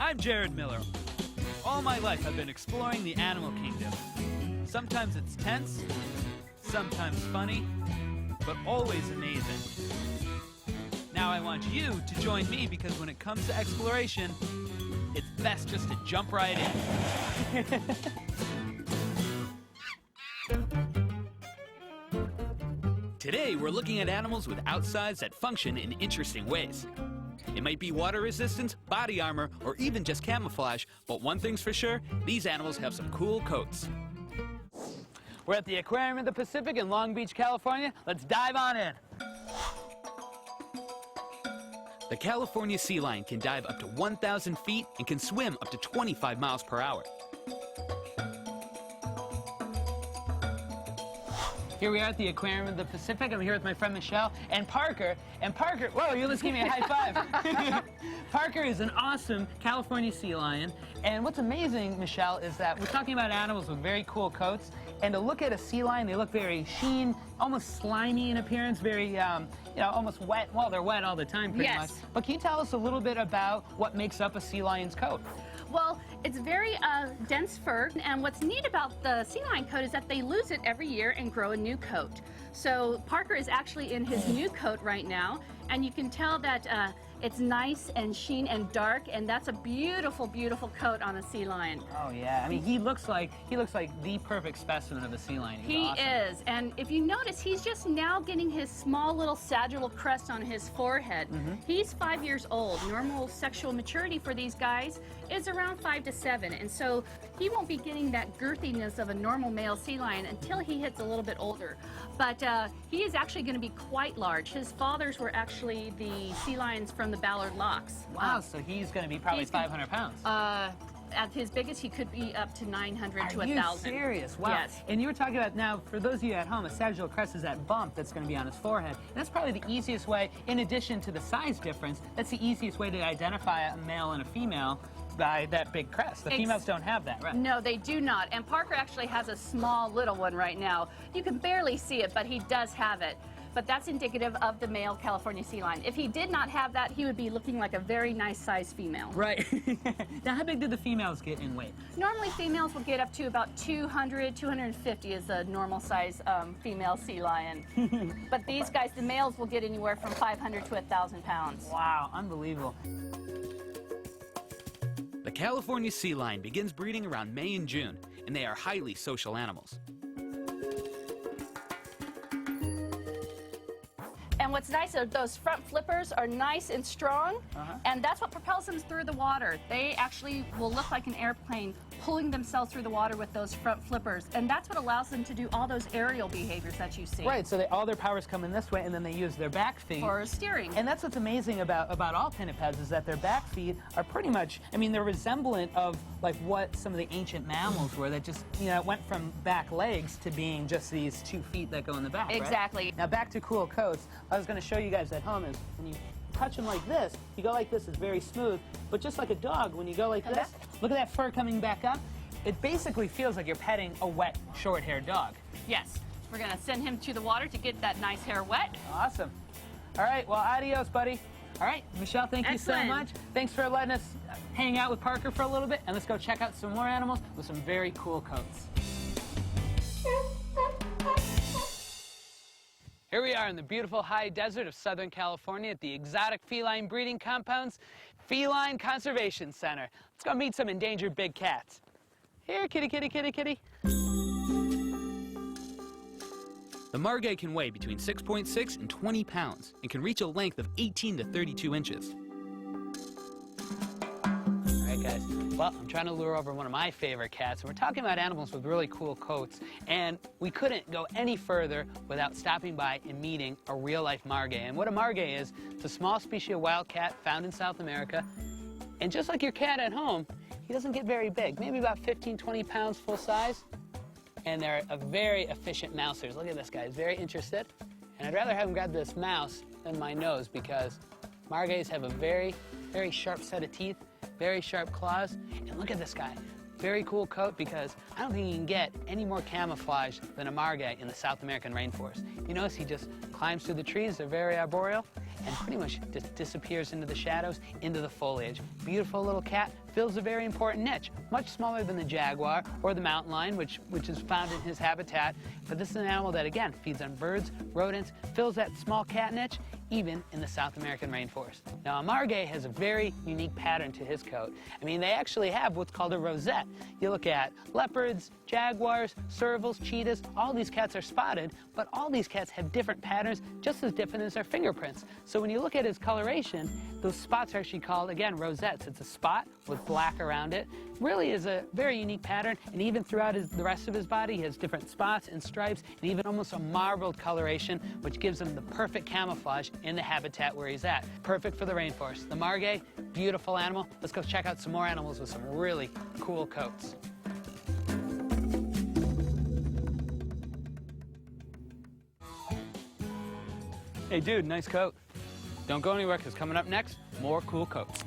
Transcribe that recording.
I'm Jarod Miller. All my life I've been exploring the animal kingdom. Sometimes it's tense, sometimes funny, but always amazing. Now I want you to join me because when it comes to exploration, it's best just to jump right in. Today we're looking at animals with outsides that function in interesting ways. It might be water resistance, body armor, or even just camouflage, but one thing's for sure, these animals have some cool coats. We're at the Aquarium of the Pacific in Long Beach, California. Let's dive on in. The California sea lion can dive up to 1,000 feet and can swim up to 25 miles per hour. Here we are at the Aquarium of the Pacific. I'm here with my friend Michelle and Parker. And Parker, whoa, you just gave me a high five. Parker is an awesome California sea lion. And what's amazing, Michelle, is that we're talking about animals with very cool coats. And to look at a sea lion, they look very sheen, almost slimy in appearance, very, almost wet. Well, they're wet all the time, pretty much. But can you tell us a little bit about what makes up a sea lion's coat? Well, it's very dense fur, and what's neat about the sea lion coat is that they lose it every year and grow a new coat. So Parker is actually in his new coat right now, and you can tell that it's nice and sheen and dark, and that's a beautiful, beautiful coat on a sea lion. Oh yeah, I mean he looks like the perfect specimen of a sea lion. He awesome. is, and if you notice, he's just now getting his small little sagittal crest on his forehead. He's 5 years old. Normal sexual maturity for these guys is around 5 to 7, and so he won't be getting that girthiness of a normal male sea lion until he hits a little bit older. But he is actually going to be quite large. His fathers were actually the sea lions from the Ballard Locks. Wow, so he's going to be probably 500 pounds. At his biggest, he could be up to 900 to 1,000. Are you serious? Wow. Yes. And you were talking about, now, for those of you at home, a sagittal crest is that bump that's going to be on his forehead. And that's probably the easiest way, in addition to the size difference, that's the easiest way to identify a male and a female by that big crest. The females don't have that, right? No, they do not. And Parker actually has a small little one right now. You can barely see it, but he does have it. But that's indicative of the male California sea lion. If he did not have that, he would be looking like a very nice sized female. Right. Now, how big do the females get in weight? Normally, females will get up to about 200, 250 is a normal size female sea lion. But these guys, the males, will get anywhere from 500 to 1,000 pounds. Wow, unbelievable. The California sea lion begins breeding around May and June, and they are highly social animals. And what's nice is those front flippers are nice and strong, and that's what propels them through the water. They actually will look like an airplane pulling themselves through the water with those front flippers, and that's what allows them to do all those aerial behaviors that you see. Right, so all their powers come in this way, and then they use their back feet for steering. And that's what's amazing about all pinnipeds is that their back feet are pretty much, I mean, they're resemblant of like what some of the ancient mammals were that just, went from back legs to being just these 2 feet that go in the back, Exactly. Right? Now back to cool coats. I was going to show you guys at home is when you touch them like this, you go like this, it's very smooth, but just like a dog, when you go like this, look at that fur coming back up. It basically feels like you're petting a wet, short-haired dog. Yes. We're going to send him to the water to get that nice hair wet. Awesome. All right, well, adios, buddy. All right, Michelle, thank you so much. Thanks for letting us hang out with Parker for a little bit, and let's go check out some more animals with some very cool coats. Here we are in the beautiful high desert of Southern California at the Exotic Feline Breeding Compound's Feline Conservation Center. Let's go meet some endangered big cats. Here, kitty, kitty, kitty, kitty. The margay can weigh between 6.6 and 20 pounds and can reach a length of 18 to 32 inches. All right, guys. Well, I'm trying to lure over one of my favorite cats, and we're talking about animals with really cool coats, and we couldn't go any further without stopping by and meeting a real-life margay. And what a margay is, it's a small species of wild cat found in South America, and just like your cat at home, he doesn't get very big, maybe about 15, 20 pounds full size, and they're a very efficient mousers. Look at this guy, he's very interested, and I'd rather have him grab this mouse than my nose because margays have a very, very sharp set of teeth, very sharp claws, and look at this guy. very cool coat because I don't think you can get any more camouflage than a margay in the South American rainforest. You notice he just climbs through the trees, they're very arboreal, and pretty much just disappears into the shadows, into the foliage. Beautiful little cat, fills a very important niche, much smaller than the jaguar or the mountain lion, which is found in his habitat. But this is an animal that, again, feeds on birds, rodents, fills that small cat niche, even in the South American rainforest. Now, a margay has a very unique pattern to his coat. I mean, they actually have what's called a rosette. You look at leopards, jaguars, servals, cheetahs, all these cats are spotted, but all these cats have different patterns, just as different as their fingerprints. So when you look at his coloration, those spots are actually called, again, rosettes. It's a spot with black around it. Really is a very unique pattern, and even throughout the rest of his body, he has different spots and stripes, and even almost a marbled coloration, which gives him the perfect camouflage in the habitat where he's at. Perfect for the rainforest. The margay, beautiful animal. Let's go check out some more animals with some really cool coats. Hey dude, nice coat. Don't go anywhere, because coming up next, more cool coats.